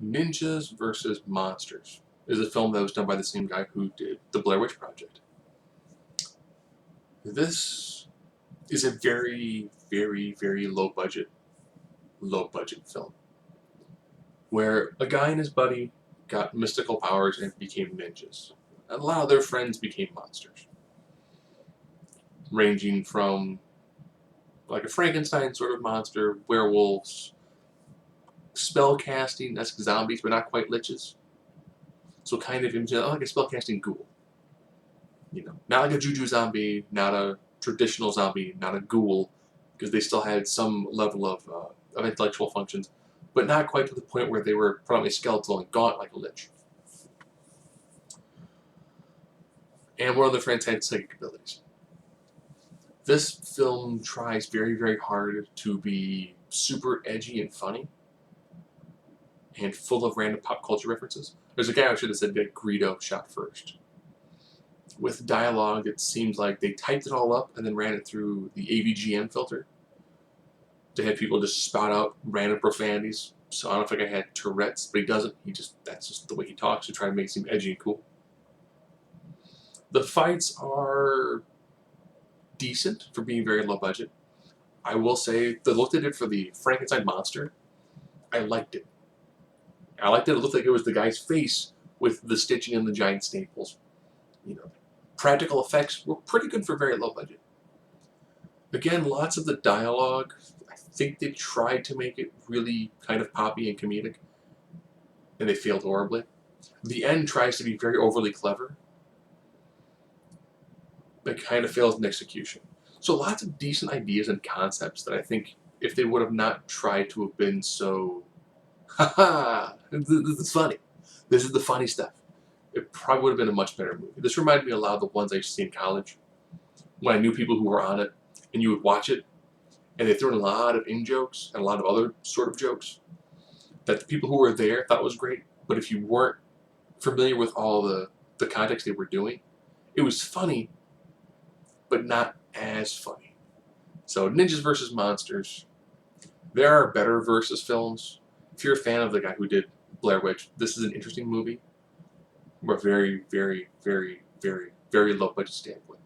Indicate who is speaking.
Speaker 1: Ninjas versus Monsters is a film that was done by the same guy who did The Blair Witch Project. This is a very, very, very low budget film where a guy and his buddy got mystical powers and became ninjas. And a lot of their friends became monsters, ranging from like a Frankenstein sort of monster, werewolves, spell casting, that's zombies, but not quite liches. So kind of like a spellcasting ghoul. You know, not like a juju zombie, not a traditional zombie, not a ghoul, because they still had some level of intellectual functions, but not quite to the point where they were predominantly skeletal and gaunt like a lich. And one of their friends had psychic abilities. This film tries very, very hard to be super edgy and funny, and full of random pop culture references. There's a guy out here that said that Greedo shot first. With dialogue, it seems like they typed it all up and then ran it through the AVGN filter to have people just spout out random profanities. So I don't know if the guy had Tourette's, but he doesn't. That's just the way he talks to try to make it seem edgy and cool. The fights are decent for being very low budget. I will say the look they did for the Frankenstein monster, I liked it. I liked it. It looked like it was the guy's face with the stitching and the giant staples. You know, practical effects were pretty good for very low budget. Again, lots of the dialogue, I think they tried to make it really kind of poppy and comedic, and they failed horribly. The end tries to be very overly clever, but kind of fails in execution. So lots of decent ideas and concepts that I think if they would have not tried to have been so, haha, this is funny. This is the funny stuff. It probably would have been a much better movie. This reminded me a lot of the ones I used to see in college, when I knew people who were on it, and you would watch it, and they threw in a lot of in-jokes and a lot of other sort of jokes that the people who were there thought was great, but if you weren't familiar with all the context they were doing, it was funny, but not as funny. So Ninjas versus Monsters. There are better versus films. If you're a fan of the guy who did Blair Witch, this is an interesting movie from a very, very, very, very, very low budget standpoint.